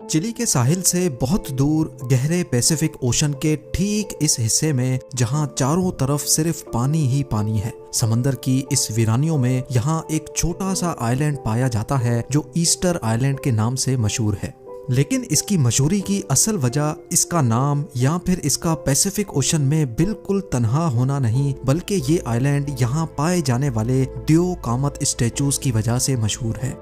Chilli के साहिल से बहुत दूर गहरे पैसिफिक ओशन के ठीक इस हिस्से में जहां चारों तरफ सिर्फ पानी ही पानी है, समंदर की इस वीरानियों में यहाँ एक छोटा सा आइलैंड पाया जाता है जो ईस्टर आइलैंड के नाम से मशहूर है। लेकिन इसकी मशहूरी की असल वजह इसका नाम या फिर इसका पैसिफिक ओशन में बिल्कुल तन्हा होना नहीं, बल्कि ये आइलैंड यहाँ पाए जाने वाले ड्यो कामत स्टैचूज की वजह से मशहूर है।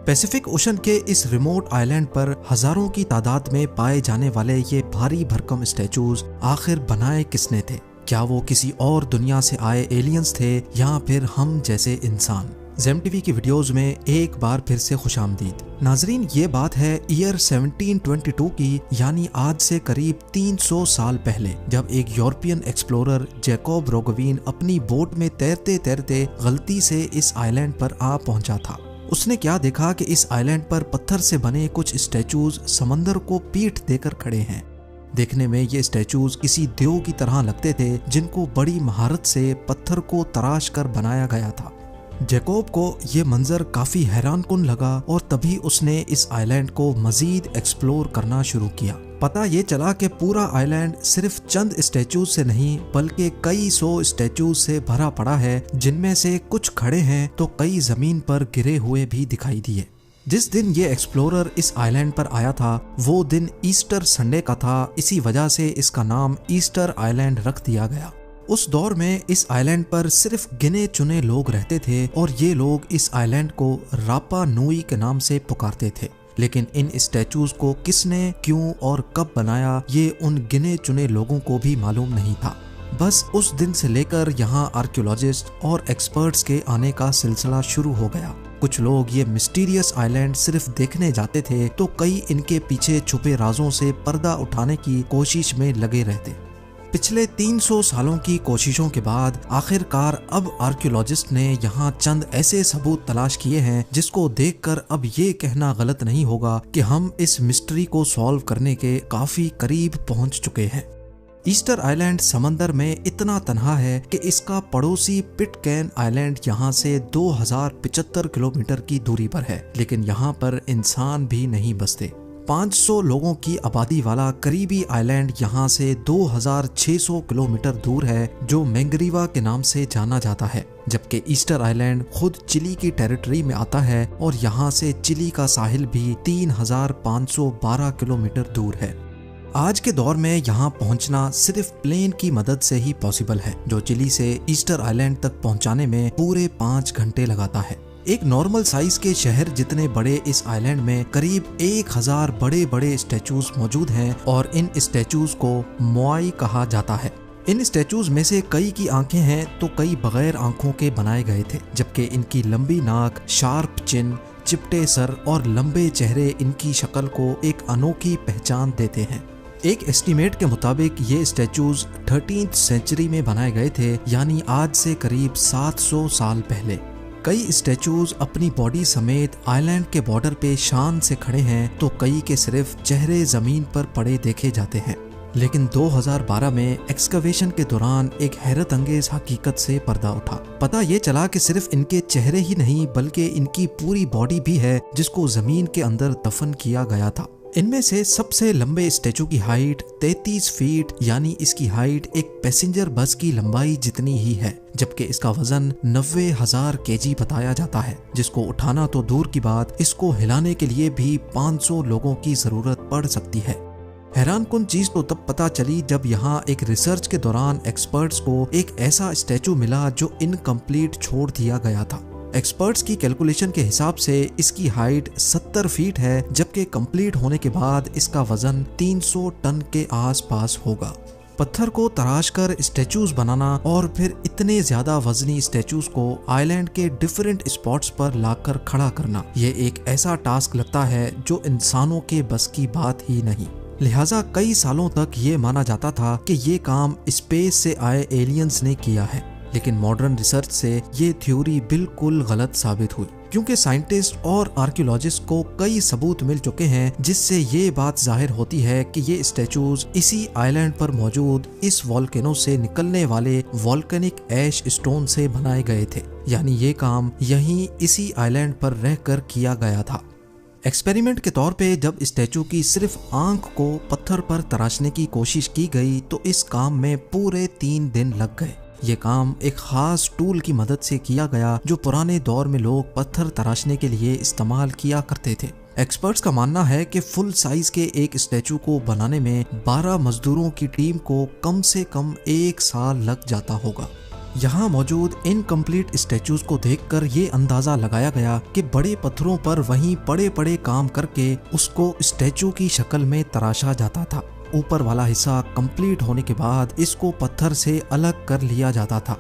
पैसिफिक ओशन के इस रिमोट आइलैंड पर हजारों की तादाद में पाए जाने वाले ये भारी भरकम स्टैचूज आखिर बनाए किसने थे? क्या वो किसी और दुनिया से आए एलियंस थे या फिर हम जैसे इंसान? ज़ेम टीवी की वीडियोस में एक बार फिर से खुशामदीद। नाजरीन, ये बात है ईयर 1722 की, यानी आज से करीब 300 साल पहले, जब एक यूरोपियन एक्सप्लोरर जैकब रोगवीन अपनी बोट में तैरते तैरते गलती से इस आइलैंड पर आ पहुंचा था। उसने क्या देखा कि इस आइलैंड पर पत्थर से बने कुछ स्टैचूज समंदर को पीठ देकर खड़े हैं। देखने में ये स्टैचूज किसी देव की तरह लगते थे जिनको बड़ी महारत से पत्थर को तराश कर बनाया गया था। जैकब को ये मंजर काफी हैरानकुन लगा और तभी उसने इस आइलैंड को मजीद एक्सप्लोर करना शुरू किया। पता ये चला कि पूरा आइलैंड सिर्फ चंद स्टैचूज से नहीं बल्कि कई सौ स्टैचूज से भरा पड़ा है, जिनमें से कुछ खड़े हैं तो कई जमीन पर गिरे हुए भी दिखाई दिए। जिस दिन ये एक्सप्लोरर इस आइलैंड पर आया था वो दिन ईस्टर संडे का था, इसी वजह से इसका नाम ईस्टर आइलैंड रख दिया गया। उस दौर में इस आइलैंड पर सिर्फ गिने चुने लोग रहते थे और ये लोग इस आइलैंड को रापा नुई के नाम से पुकारते थे। लेकिन इन स्टैचूज को किसने, क्यों और कब बनाया ये उन गिने चुने लोगों को भी मालूम नहीं था। बस उस दिन से लेकर यहाँ आर्कियोलॉजिस्ट और एक्सपर्ट्स के आने का सिलसिला शुरू हो गया। कुछ लोग ये मिस्टीरियस आइलैंड सिर्फ देखने जाते थे तो कई इनके पीछे छुपे राजों से पर्दा उठाने की कोशिश में लगे रहते। पिछले 300 सालों की कोशिशों के बाद आखिरकार अब आर्कियोलॉजिस्ट ने यहाँ चंद ऐसे सबूत तलाश किए हैं जिसको देखकर अब ये कहना गलत नहीं होगा कि हम इस मिस्ट्री को सॉल्व करने के काफी करीब पहुंच चुके हैं। ईस्टर आइलैंड समंदर में इतना तन्हा है कि इसका पड़ोसी पिटकैन आइलैंड यहाँ से 2075 किलोमीटर की दूरी पर है, लेकिन यहाँ पर इंसान भी नहीं बसते। 500 लोगों की आबादी वाला करीबी आइलैंड यहाँ से 2600 किलोमीटर दूर है, जो मैंगरीवा के नाम से जाना जाता है, जबकि ईस्टर आइलैंड खुद चिली की टेरिटरी में आता है और यहाँ से चिली का साहिल भी 3512 किलोमीटर दूर है। आज के दौर में यहाँ पहुँचना सिर्फ प्लेन की मदद से ही पॉसिबल है, जो चिली से ईस्टर आइलैंड तक पहुँचाने में पूरे 5 घंटे लगाता है। एक नॉर्मल साइज के शहर जितने बड़े इस आइलैंड में करीब 1000 बड़े बड़े स्टैचूज मौजूद हैं और इन स्टैचूज को मोआई कहा जाता है। इन स्टैचूज में से कई की आंखें हैं तो कई बगैर आंखों के बनाए गए थे, जबकि इनकी लंबी नाक, शार्प चिन, चिपटे सर और लंबे चेहरे इनकी शक्ल को एक अनोखी पहचान देते हैं। एक एस्टीमेट के मुताबिक ये स्टैचूज 13th सेंचुरी में बनाए गए थे, यानी आज से करीब 700 साल पहले। कई स्टैचूज अपनी बॉडी समेत आइलैंड के बॉर्डर पे शान से खड़े हैं तो कई के सिर्फ चेहरे जमीन पर पड़े देखे जाते हैं। लेकिन 2012 में एक्सकवेशन के दौरान एक हैरत अंगेज हकीकत से पर्दा उठा। पता ये चला कि सिर्फ इनके चेहरे ही नहीं बल्कि इनकी पूरी बॉडी भी है जिसको जमीन के अंदर दफन किया गया था। इनमें से सबसे लंबे स्टैचू की हाइट 33 फीट, यानी इसकी हाइट एक पैसेंजर बस की लंबाई जितनी ही है, जबकि इसका वजन 90,000 केजी बताया जाता है, जिसको उठाना तो दूर की बात, इसको हिलाने के लिए भी 500 लोगों की जरूरत पड़ सकती है। हैरानकुन चीज तो तब पता चली जब यहाँ एक रिसर्च के दौरान एक्सपर्ट्स को एक ऐसा स्टैचू मिला जो इनकम्प्लीट छोड़ दिया गया था। एक्सपर्ट्स की कैलकुलेशन के हिसाब से इसकी हाइट 70 फीट है, जबकि कंप्लीट होने के बाद इसका वजन 300 टन के आसपास होगा। पत्थर को तराश कर स्टैचूज बनाना और फिर इतने ज्यादा वजनी स्टैचूज को आइलैंड के डिफरेंट स्पॉट्स पर लाकर खड़ा करना, ये एक ऐसा टास्क लगता है जो इंसानों के बस की बात ही नहीं। लिहाजा कई सालों तक ये माना जाता था कि ये काम स्पेस से आए एलियंस ने किया है, लेकिन मॉडर्न रिसर्च से ये थ्योरी बिल्कुल गलत साबित हुई, क्योंकि साइंटिस्ट और आर्कियोलॉजिस्ट को कई सबूत मिल चुके हैं जिससे ये बात जाहिर होती है कि ये स्टैचूज इसी आइलैंड पर मौजूद इस वॉल्केनो से निकलने वाले वॉल्केनिक ऐश स्टोन से बनाए गए थे, यानी ये काम यहीं इसी आइलैंड पर रहकर किया गया था। एक्सपेरिमेंट के तौर पे जब स्टैचू की सिर्फ आंख को पत्थर पर तराशने की कोशिश की गई तो इस काम में पूरे 3 दिन लग गए। ये काम एक खास टूल की मदद से किया गया जो पुराने दौर में लोग पत्थर तराशने के लिए इस्तेमाल किया करते थे। एक्सपर्ट्स का मानना है कि फुल साइज के एक स्टैचू को बनाने में 12 मजदूरों की टीम को कम से कम 1 साल लग जाता होगा। यहाँ मौजूद इनकम्प्लीट स्टैचूज को देखकर ये अंदाजा लगाया गया कि बड़े पत्थरों पर वहीं बड़े बड़े काम करके उसको स्टैचू की शक्ल में तराशा जाता था। ऊपर वाला हिस्सा कंप्लीट होने के बाद इसको पत्थर से अलग कर लिया जाता था।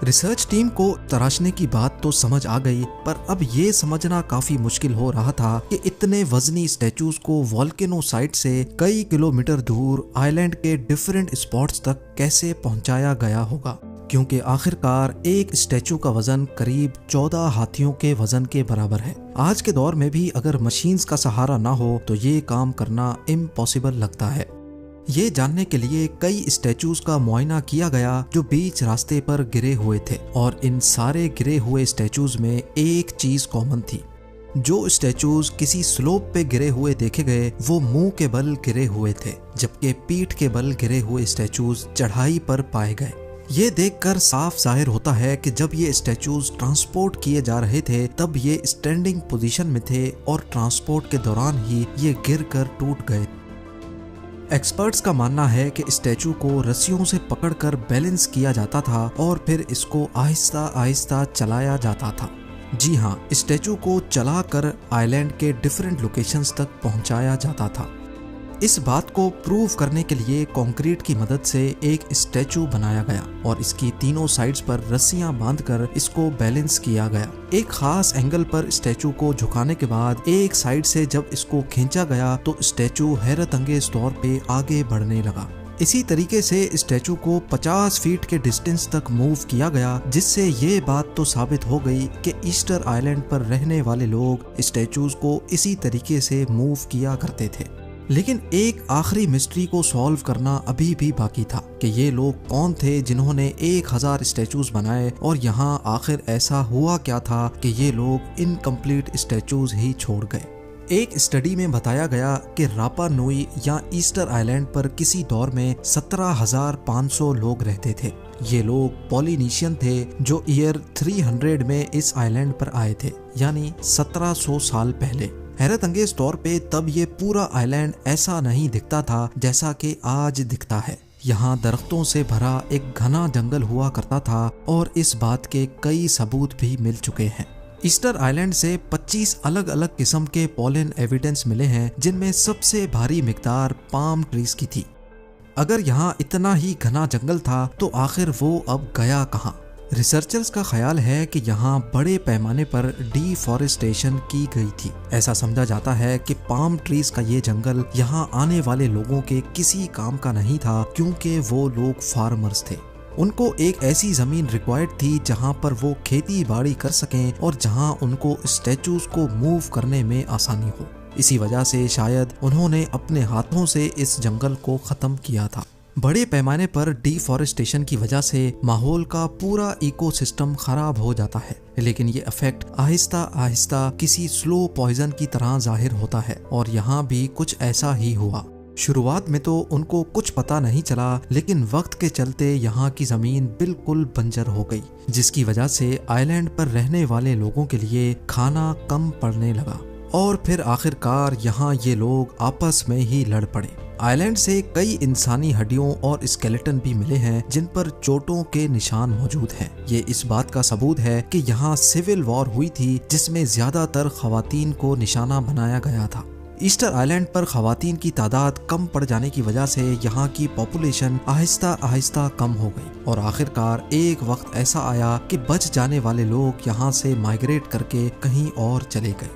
रिसर्च टीम को तराशने की बात तो समझ आ गई, पर अब ये समझना काफी मुश्किल हो रहा था कि इतने वजनी स्टैचूज को वोल्केनो साइट से कई किलोमीटर दूर आइलैंड के डिफरेंट स्पॉट्स तक कैसे पहुंचाया गया होगा, क्योंकि आखिरकार एक स्टैचू का वजन करीब 14 हाथियों के वजन के बराबर है। आज के दौर में भी अगर मशीन्स का सहारा ना हो तो ये काम करना इम्पॉसिबल लगता है। ये जानने के लिए कई स्टैचूज का मुआयना किया गया जो बीच रास्ते पर गिरे हुए थे, और इन सारे गिरे हुए स्टैचूज में एक चीज कॉमन थी। जो स्टैचूज किसी स्लोप पे गिरे हुए देखे गए वो मुंह के बल गिरे हुए थे, जबकि पीठ के बल गिरे हुए स्टैचूज चढ़ाई पर पाए गए। ये देखकर साफ जाहिर होता है कि जब ये स्टैचूज ट्रांसपोर्ट किए जा रहे थे तब ये स्टैंडिंग पोजीशन में थे और ट्रांसपोर्ट के दौरान ही ये गिरकर टूट गए। एक्सपर्ट्स का मानना है कि स्टैचू को रस्सियों से पकड़कर बैलेंस किया जाता था और फिर इसको आहिस्ता आहिस्ता चलाया जाता था। जी हाँ, स्टैचू को चलाकर आइलैंड के डिफरेंट लोकेशंस तक पहुंचाया जाता था। इस बात को प्रूव करने के लिए कंक्रीट की मदद से एक स्टैचू बनाया गया और इसकी तीनों साइड्स पर रस्सियां बांधकर इसको बैलेंस किया गया। एक खास एंगल पर स्टैचू को झुकाने के बाद एक साइड से जब इसको खींचा गया तो स्टैचू हैरत अंगेज तौर पे आगे बढ़ने लगा। इसी तरीके से स्टैचू को 50 फीट के डिस्टेंस तक मूव किया गया, जिससे ये बात तो साबित हो गई कि ईस्टर आइलैंड पर रहने वाले लोग स्टैचूज को इसी तरीके से मूव किया करते थे। लेकिन एक आखिरी मिस्ट्री को सॉल्व करना अभी भी बाकी था कि ये लोग कौन थे जिन्होंने 1000 स्टैचूज बनाए, और यहाँ आखिर ऐसा हुआ क्या था कि ये लोग इनकम्प्लीट स्टैचूज ही छोड़ गए। एक स्टडी में बताया गया कि रापा नुई या ईस्टर आइलैंड पर किसी दौर में 17,500 लोग रहते थे। ये लोग पॉलिनीशियन थे जो ईयर 300 में इस आइलैंड पर आए थे, यानी 1700 साल पहले। हैरत अंगेज तौर पे तब ये पूरा आइलैंड ऐसा नहीं दिखता था जैसा कि आज दिखता है। यहाँ दरख्तों से भरा एक घना जंगल हुआ करता था और इस बात के कई सबूत भी मिल चुके हैं। ईस्टर आइलैंड से 25 अलग अलग किस्म के पॉलन एविडेंस मिले हैं, जिनमें सबसे भारी मिकदार पाम ट्रीज की थी। अगर यहाँ इतना ही घना जंगल था तो आखिर वो अब गया कहाँ? रिसर्चर्स का ख्याल है कि यहाँ बड़े पैमाने पर डिफॉरेस्टेशन की गई थी। ऐसा समझा जाता है कि पाम ट्रीज का ये जंगल यहाँ आने वाले लोगों के किसी काम का नहीं था, क्योंकि वो लोग फार्मर्स थे। उनको एक ऐसी जमीन रिक्वायर्ड थी जहाँ पर वो खेती बाड़ी कर सकें और जहाँ उनको स्टैचूज को मूव करने में आसानी हो। इसी वजह से शायद उन्होंने अपने हाथों से इस जंगल को खत्म किया था। बड़े पैमाने पर डिफॉरेस्टेशन की वजह से माहौल का पूरा इकोसिस्टम खराब हो जाता है, लेकिन ये इफेक्ट आहिस्ता आहिस्ता किसी स्लो पॉइजन की तरह जाहिर होता है, और यहाँ भी कुछ ऐसा ही हुआ। शुरुआत में तो उनको कुछ पता नहीं चला, लेकिन वक्त के चलते यहाँ की जमीन बिल्कुल बंजर हो गई, जिसकी वजह से आइलैंड पर रहने वाले लोगों के लिए खाना कम पड़ने लगा, और फिर आखिरकार यहाँ ये लोग आपस में ही लड़ पड़े। आइलैंड से कई इंसानी हड्डियों और स्केलेटन भी मिले हैं जिन पर चोटों के निशान मौजूद हैं। ये इस बात का सबूत है कि यहाँ सिविल वॉर हुई थी, जिसमें ज्यादातर खवातीन को निशाना बनाया गया था। ईस्टर आइलैंड पर खवातीन की तादाद कम पड़ जाने की वजह से यहाँ की पॉपुलेशन आहिस्ता आहिस्ता कम हो गई, और आखिरकार एक वक्त ऐसा आया कि बच जाने वाले लोग यहाँ से माइग्रेट करके कहीं और चले गए।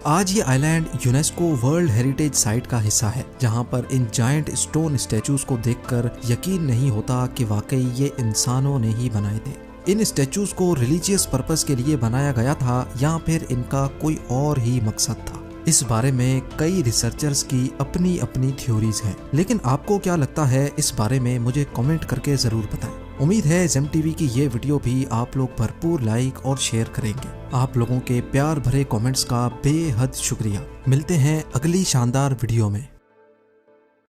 आज ये island UNESCO world heritage site का हिस्सा है, जहाँ पर इन जायंट स्टोन स्टैचूज को देखकर यकीन नहीं होता कि वाकई ये इंसानों ने ही बनाए थे। इन स्टैचूज को रिलीजियस पर्पस के लिए बनाया गया था या फिर इनका कोई और ही मकसद था? इस बारे में कई रिसर्चर्स की अपनी अपनी थ्योरीज हैं, लेकिन आपको क्या लगता है इस बारे में मुझे कमेंट करके जरूर बताएं। उम्मीद है ZemTV की ये वीडियो भी आप लोग भरपूर लाइक और शेयर करेंगे। आप लोगों के प्यार भरे कमेंट्स का बेहद शुक्रिया। मिलते हैं अगली शानदार वीडियो में।